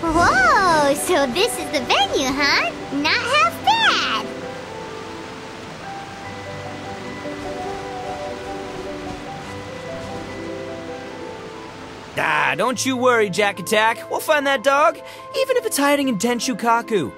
Whoa, so this is the venue, huh? Not half bad. Ah, don't you worry, Jack Attack. We'll find that dog, even if it's hiding in Tenshukaku.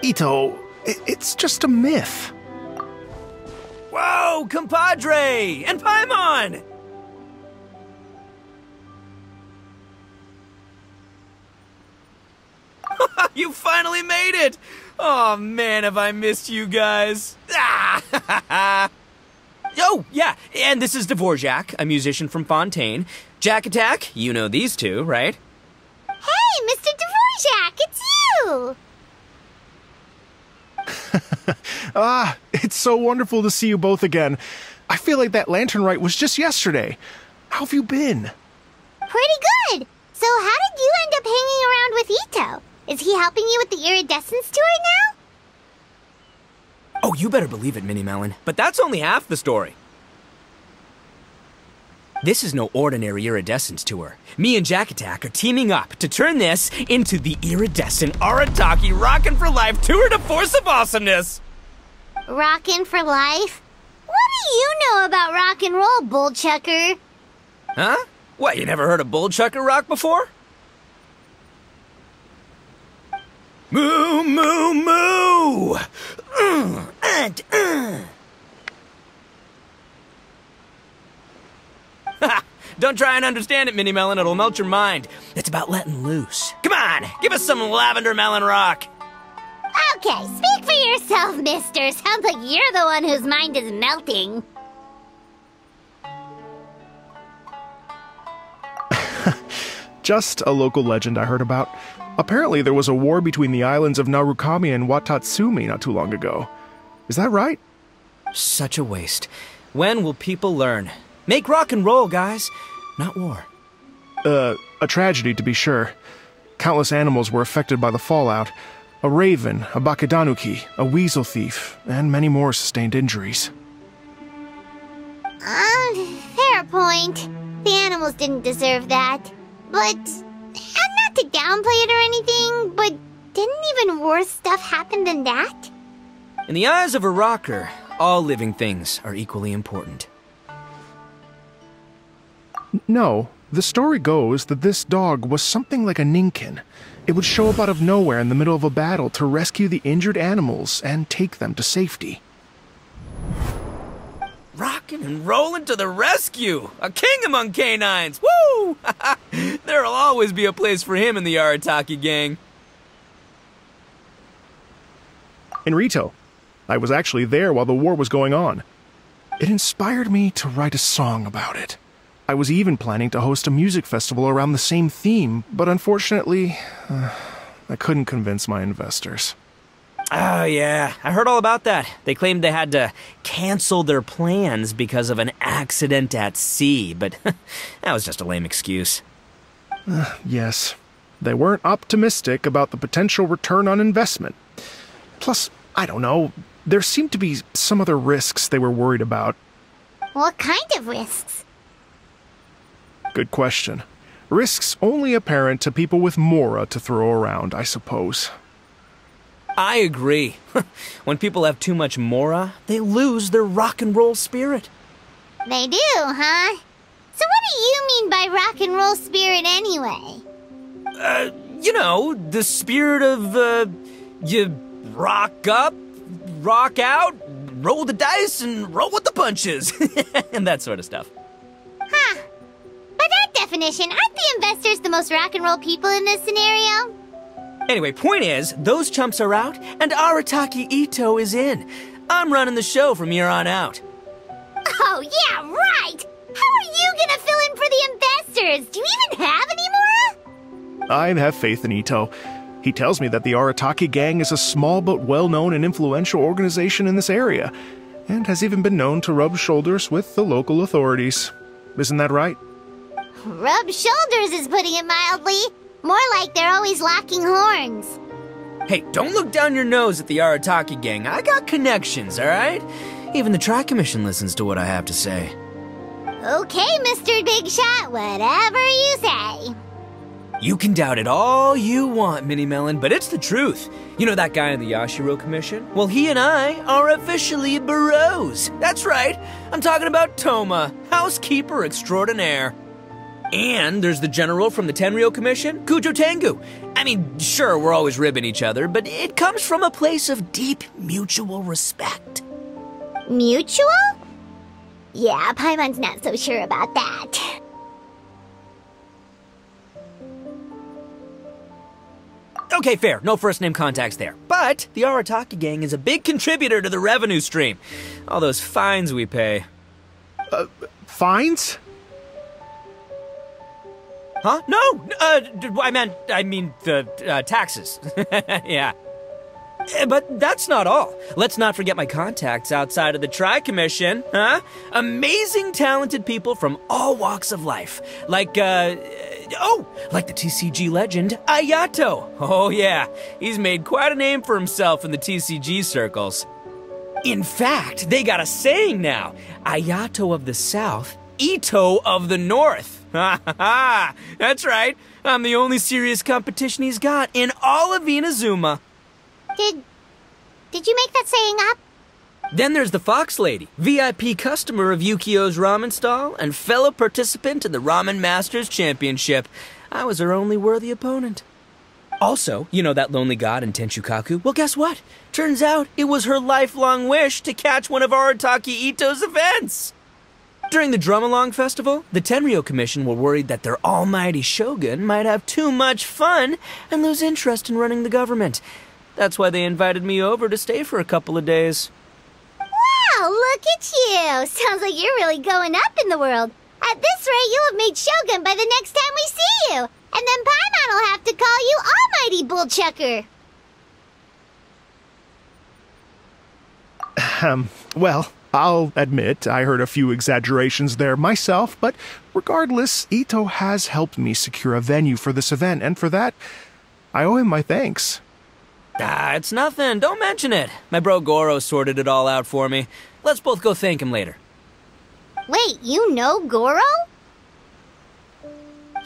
Ito, it's just a myth. Whoa, compadre! And Paimon! You finally made it! Oh man, have I missed you guys. Ah! Oh, yeah, and this is Dvorak, a musician from Fontaine. Jack Attack, you know these two, right? Hey, Mr. Dvorak, it's you! It's so wonderful to see you both again. I feel like that lantern rite was just yesterday. How have you been? Pretty good. So how did you end up hanging around with Ito? Is he helping you with the Iridescent tour now? Oh, you better believe it, Minnie Melon. But that's only half the story. This is no ordinary Iridescent tour. Me and Jack Attack are teaming up to turn this into the Iridescent Arataki Rockin' for Life Tour de Force of Awesomeness! Rockin' for life? What do you know about rock and roll, bullchucker? Huh? What, you never heard a bullchucker rock before? Moo, moo, moo! Don't try and understand it, Minnie Melon. It'll melt your mind. It's about letting loose. Come on, give us some lavender melon rock. Okay, speak for yourself, mister. Sounds like you're the one whose mind is melting. Just a local legend I heard about. Apparently there was a war between the islands of Narukami and Watatsumi not too long ago. Is that right? Such a waste. When will people learn? Make rock and roll, guys, not war. A tragedy to be sure. Countless animals were affected by the fallout. A raven, a bakedanuki, a weasel thief, and many more sustained injuries. Fair point. The animals didn't deserve that. But, not to downplay it or anything, but didn't even worse stuff happen than that? In the eyes of a rocker, all living things are equally important. No, the story goes that this dog was something like a ninkin. It would show up out of nowhere in the middle of a battle to rescue the injured animals and take them to safety. Rockin' and rollin' to the rescue! A king among canines! Woo! There'll always be a place for him in the Arataki gang. In Rito, I was actually there while the war was going on. It inspired me to write a song about it. I was even planning to host a music festival around the same theme, but unfortunately, I couldn't convince my investors. Oh, yeah. I heard all about that. They claimed they had to cancel their plans because of an accident at sea, but that was just a lame excuse. Yes. They weren't optimistic about the potential return on investment. Plus, I don't know, there seemed to be some other risks they were worried about. What kind of risks? Good question. Risks only apparent to people with mora to throw around, I suppose. I agree. When people have too much mora, they lose their rock and roll spirit. They do, huh? So what do you mean by rock and roll spirit anyway? You know, the spirit of, you rock up, rock out, roll the dice, and roll with the punches. And that sort of stuff. Huh. By that definition, aren't the investors the most rock and roll people in this scenario? Anyway, point is, those chumps are out, and Arataki Ito is in. I'm running the show from here on out. Oh, yeah, right! How are you gonna fill in for the investors? Do you even have any more? I have faith in Ito. He tells me that the Arataki gang is a small but well-known and influential organization in this area, and has even been known to rub shoulders with the local authorities. Isn't that right? Rub shoulders is putting it mildly. More like they're always locking horns. Hey, don't look down your nose at the Arataki gang. I got connections, alright? Even the Tri-Commission listens to what I have to say. Okay, Mr. Big Shot, whatever you say. You can doubt it all you want, Mini Melon, but it's the truth. You know that guy in the Yashiro Commission? Well, he and I are officially bros. That's right. I'm talking about Toma, housekeeper extraordinaire. And there's the general from the Tenryo Commission, Kujo Tengu. I mean, sure, we're always ribbing each other, but it comes from a place of deep mutual respect. Mutual? Yeah, Paimon's not so sure about that. Okay, fair. No first-name contacts there. But the Arataki gang is a big contributor to the revenue stream. All those fines we pay. Fines? Huh? No! I mean the taxes. Yeah. But that's not all. Let's not forget my contacts outside of the Tri-Commission, huh? Amazing, talented people from all walks of life. Like the TCG legend, Ayato. Oh yeah, he's made quite a name for himself in the TCG circles. In fact, they got a saying now. Ayato of the South, Ito of the North. Ha ha ha! That's right. I'm the only serious competition he's got in all of Inazuma. Did you make that saying up? Then there's the Fox Lady, VIP customer of Yukio's ramen stall and fellow participant in the Ramen Masters Championship. I was her only worthy opponent. Also, you know that lonely god in Tenshukaku? Well, guess what? Turns out it was her lifelong wish to catch one of Arataki Ito's events. During the Drum-Along Festival, the Tenryo Commission were worried that their almighty shogun might have too much fun and lose interest in running the government. That's why they invited me over to stay for a couple of days. Wow, look at you! Sounds like you're really going up in the world. At this rate, you'll have made Shogun by the next time we see you. And then Paimon will have to call you Almighty Bullchucker. Well, I'll admit I heard a few exaggerations there myself, but regardless, Ito has helped me secure a venue for this event, and for that, I owe him my thanks. Ah, it's nothing. Don't mention it. My bro Goro sorted it all out for me. Let's both go thank him later. Wait, you know Goro?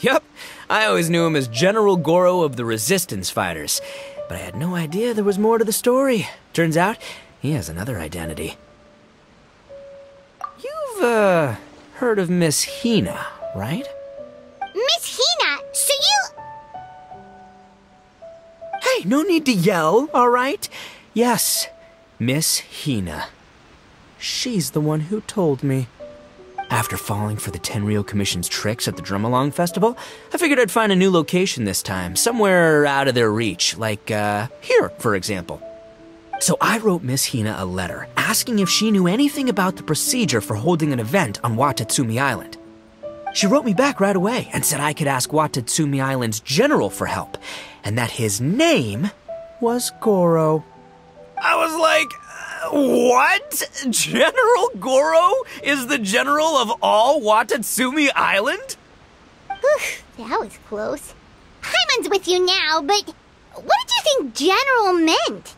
Yup. I always knew him as General Goro of the Resistance Fighters. But I had no idea there was more to the story. Turns out, he has another identity. You've, heard of Miss Hina, right? Miss Hina, so you... Hey, no need to yell, all right? Yes, Miss Hina. She's the one who told me. After falling for the Tenryo Commission's tricks at the Drum-Along Festival, I figured I'd find a new location this time, somewhere out of their reach, like, here, for example. So I wrote Miss Hina a letter, asking if she knew anything about the procedure for holding an event on Watatsumi Island. She wrote me back right away and said I could ask Watatsumi Island's general for help, and that his name was Goro. I was like, what? General Goro is the general of all Watatsumi Island? Whew, that was close. Paimon's with you now, but what did you think general meant?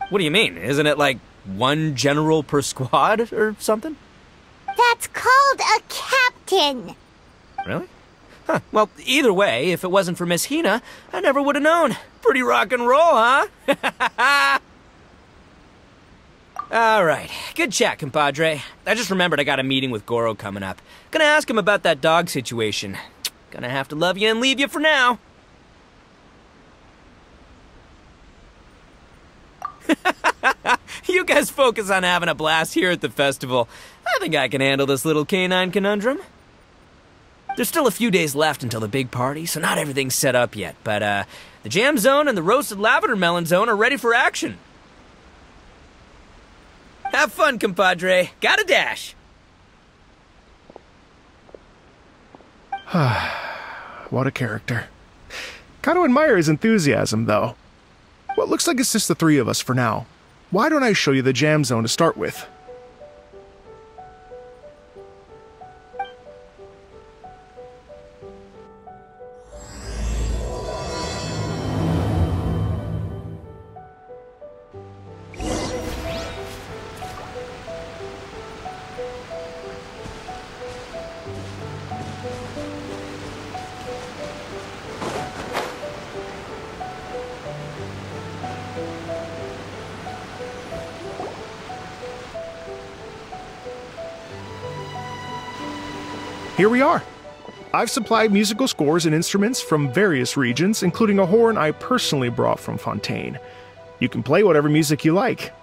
What do you mean? Isn't it like one general per squad or something? That's called a captain. Really? Huh. Well, either way, if it wasn't for Miss Hina, I never would have known. Pretty rock and roll, huh? All right. Good chat, compadre. I just remembered I got a meeting with Goro coming up. Gonna ask him about that dog situation. Gonna have to love you and leave you for now. You guys focus on having a blast here at the festival. I think I can handle this little canine conundrum. There's still a few days left until the big party, so not everything's set up yet, but the jam zone and the roasted lavender melon zone are ready for action. Have fun, compadre. Gotta dash. What a character. Gotta admire his enthusiasm, though. Well, it looks like it's just the three of us for now. Why don't I show you the jam zone to start with? here we are. I've supplied musical scores and instruments from various regions, including a horn I personally brought from Fontaine. You can play whatever music you like.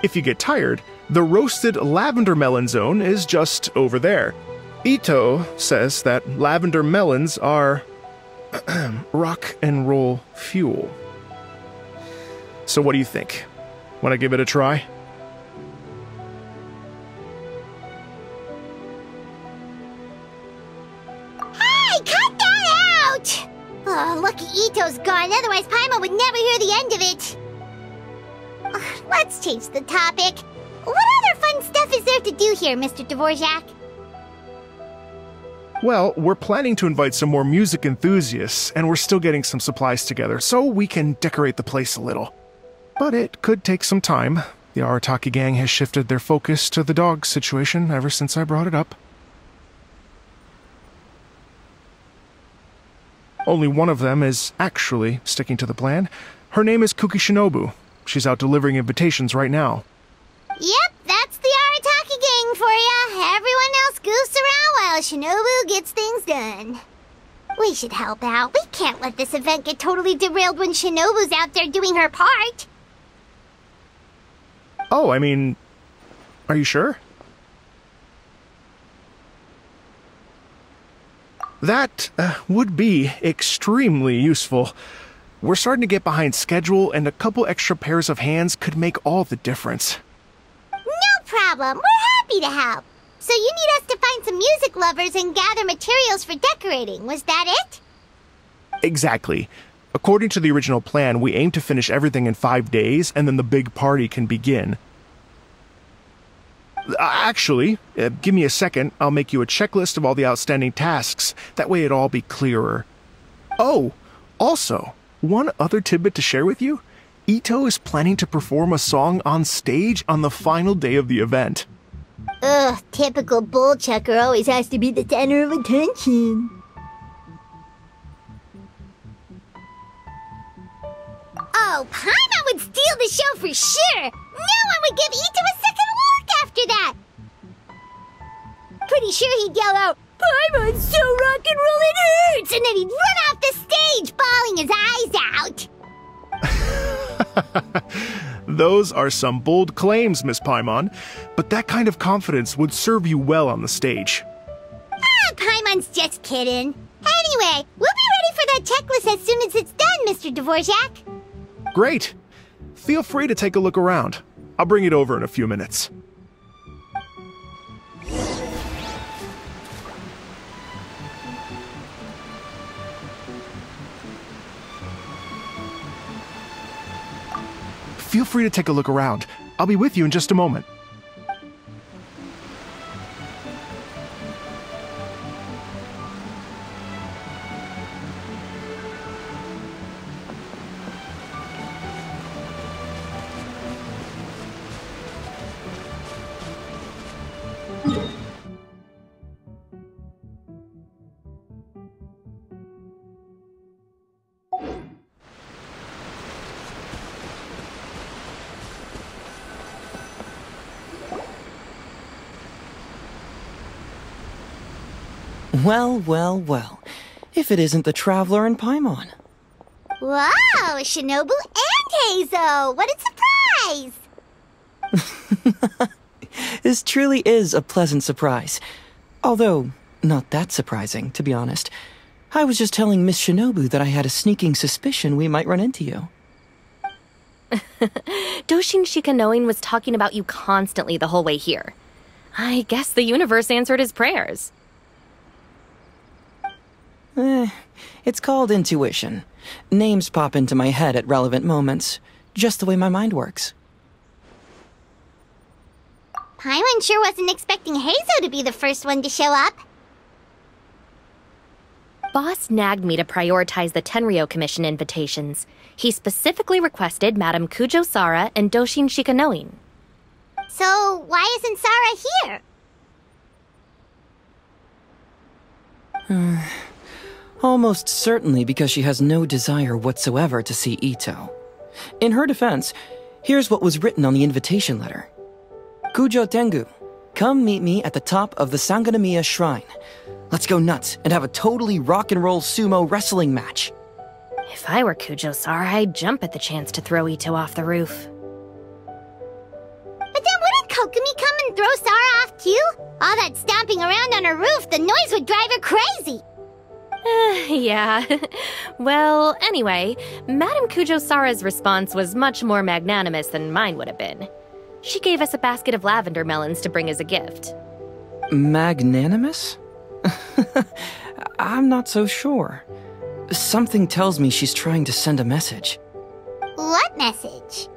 If you get tired, the roasted lavender melon zone is just over there. Ito says that lavender melons are rock and roll fuel. So what do you think? Want to give it a try? Hey, cut that out! Oh, lucky Ito's gone, otherwise Paimon would never hear the end of it. Ugh, let's change the topic. What other fun stuff is there to do here, Mr. Dvorak? Well, we're planning to invite some more music enthusiasts, and we're still getting some supplies together, so we can decorate the place a little. But it could take some time. The Arataki gang has shifted their focus to the dog situation ever since I brought it up. Only one of them is actually sticking to the plan. Her name is Kuki Shinobu. She's out delivering invitations right now. Yep, that's the Arataki gang for ya. Everyone else goofs around while Shinobu gets things done. We should help out. We can't let this event get totally derailed when Shinobu's out there doing her part. Oh, I mean, are you sure? That would be extremely useful. We're starting to get behind schedule, and a couple extra pairs of hands could make all the difference. No problem. We're happy to help. So you need us to find some music lovers and gather materials for decorating. Was that it? Exactly. According to the original plan, we aim to finish everything in 5 days, and then the big party can begin. Actually, give me a second. I'll make you a checklist of all the outstanding tasks. That way it'll all be clearer. Oh, also, one other tidbit to share with you. Ito is planning to perform a song on stage on the final day of the event. Ugh, typical bull chucker always has to be the center of attention. Oh, Paimon would steal the show for sure! No one would give Ito a second look after that! Pretty sure he'd yell out, "Paimon's so rock and roll it hurts!" And then he'd run off the stage, bawling his eyes out! Those are some bold claims, Miss Paimon, but that kind of confidence would serve you well on the stage. Ah, Paimon's just kidding. Anyway, we'll be ready for that checklist as soon as it's done, Mr. Dvorak. Great. Feel free to take a look around. I'll bring it over in a few minutes. Feel free to take a look around. I'll be with you in just a moment. Well, well, well. If it isn't the Traveler and Paimon. Wow, Shinobu and Heizo! What a surprise! This truly is a pleasant surprise. Although, not that surprising, to be honest. I was just telling Miss Shinobu that I had a sneaking suspicion we might run into you. Doshin Shikanoin was talking about you constantly the whole way here. I guess the universe answered his prayers. It's called intuition. Names pop into my head at relevant moments, just the way my mind works. Paimon sure wasn't expecting Heizo to be the first one to show up. Boss nagged me to prioritize the Tenryo Commission invitations. He specifically requested Madame Kujo Sara and Doshin Shikanoin. So, why isn't Sara here? Almost certainly because she has no desire whatsoever to see Ito. In her defense, here's what was written on the invitation letter. Kujo Tengu, come meet me at the top of the Sanganamiya Shrine. Let's go nuts and have a totally rock and roll sumo wrestling match. If I were Kujo-Sara, I'd jump at the chance to throw Ito off the roof. But then wouldn't Kokomi come and throw Sara off too? All that stomping around on her roof, the noise would drive her crazy. Yeah. Well, anyway, Madame Kujo-Sara's response was much more magnanimous than mine would have been. She gave us a basket of lavender melons to bring as a gift. Magnanimous? I'm not so sure. Something tells me she's trying to send a message. What message?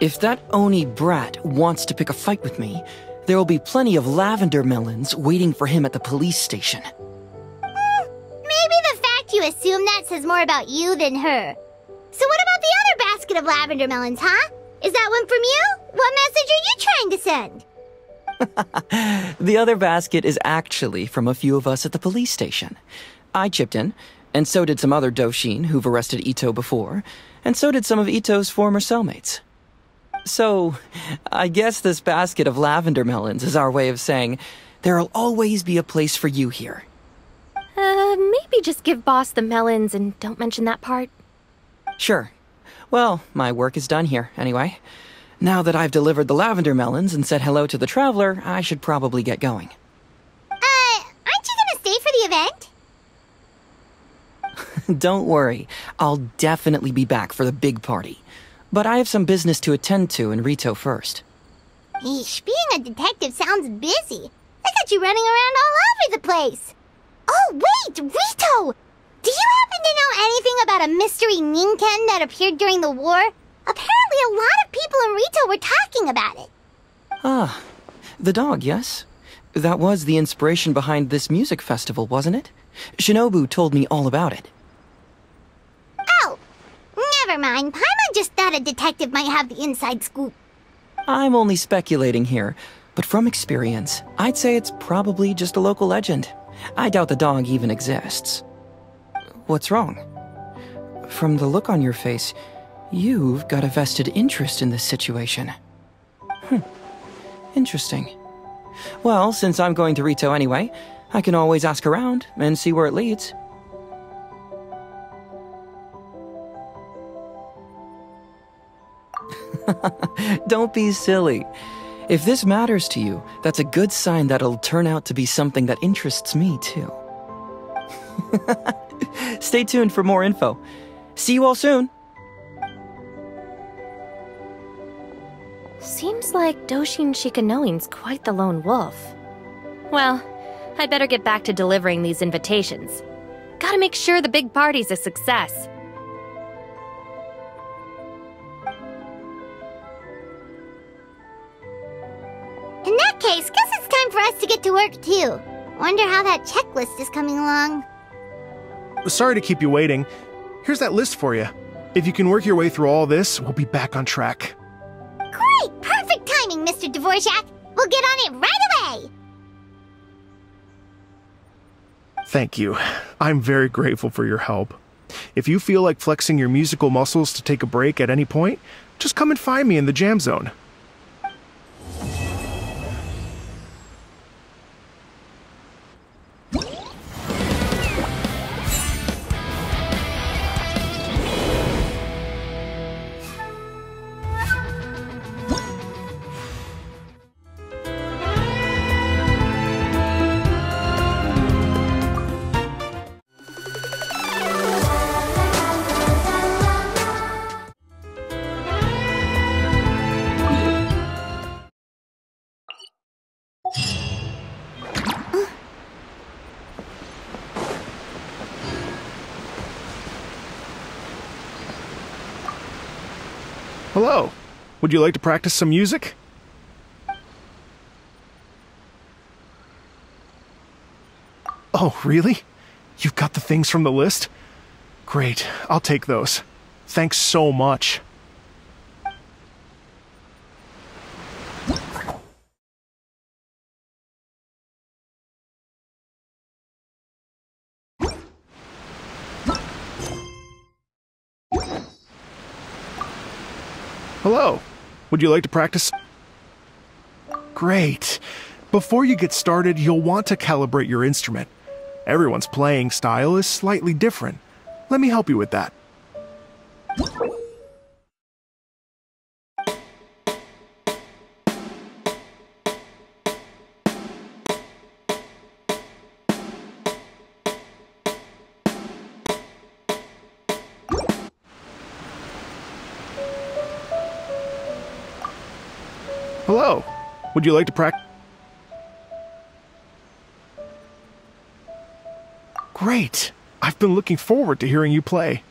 If that Oni brat wants to pick a fight with me, there will be plenty of lavender melons waiting for him at the police station. Maybe the fact you assume that says more about you than her. So what about the other basket of lavender melons, huh? Is that one from you? What message are you trying to send? The other basket is actually from a few of us at the police station. I chipped in, and so did some other Doshin who've arrested Ito before, and so did some of Ito's former cellmates. So, I guess this basket of lavender melons is our way of saying, there'll always be a place for you here. Maybe just give Boss the melons and don't mention that part. Sure. Well, my work is done here, anyway. Now that I've delivered the lavender melons and said hello to the traveler, I should probably get going. Aren't you gonna stay for the event? Don't worry, I'll definitely be back for the big party. But I have some business to attend to in Rito first. Eesh, being a detective sounds busy. I got you running around all over the place. Oh, wait, Rito! Do you happen to know anything about a mystery Ninken that appeared during the war? Apparently a lot of people in Rito were talking about it. Ah, the dog, yes? That was the inspiration behind this music festival, wasn't it? Shinobu told me all about it. Oh, never mind. Paimon just thought a detective might have the inside scoop. I'm only speculating here, but from experience, I'd say it's probably just a local legend. I doubt the dog even exists. What's wrong? From the look on your face, you've got a vested interest in this situation. Interesting. Well, since I'm going to Rito anyway, I can always ask around and see where it leads. Don't be silly. If this matters to you, that's a good sign that it'll turn out to be something that interests me, too. Stay tuned for more info. See you all soon. Seems like Doshin Shikanoin's quite the lone wolf. Well, I'd better get back to delivering these invitations. Gotta make sure the big party's a success. In that case, guess it's time for us to get to work too. Wonder how that checklist is coming along. Sorry to keep you waiting. Here's that list for you. If you can work your way through all this, we'll be back on track. Great! Perfect timing, Mr. Dvorak! We'll get on it right away! Thank you. I'm very grateful for your help. If you feel like flexing your musical muscles to take a break at any point, just come and find me in the jam zone. Hello. Would you like to practice some music? Oh, really? You've got the things from the list? Great, I'll take those. Thanks so much. Hello. Would you like to practice? Great. Before you get started, you'll want to calibrate your instrument. Everyone's playing style is slightly different. Let me help you with that. Hello. Would you like to practice? Great. I've been looking forward to hearing you play.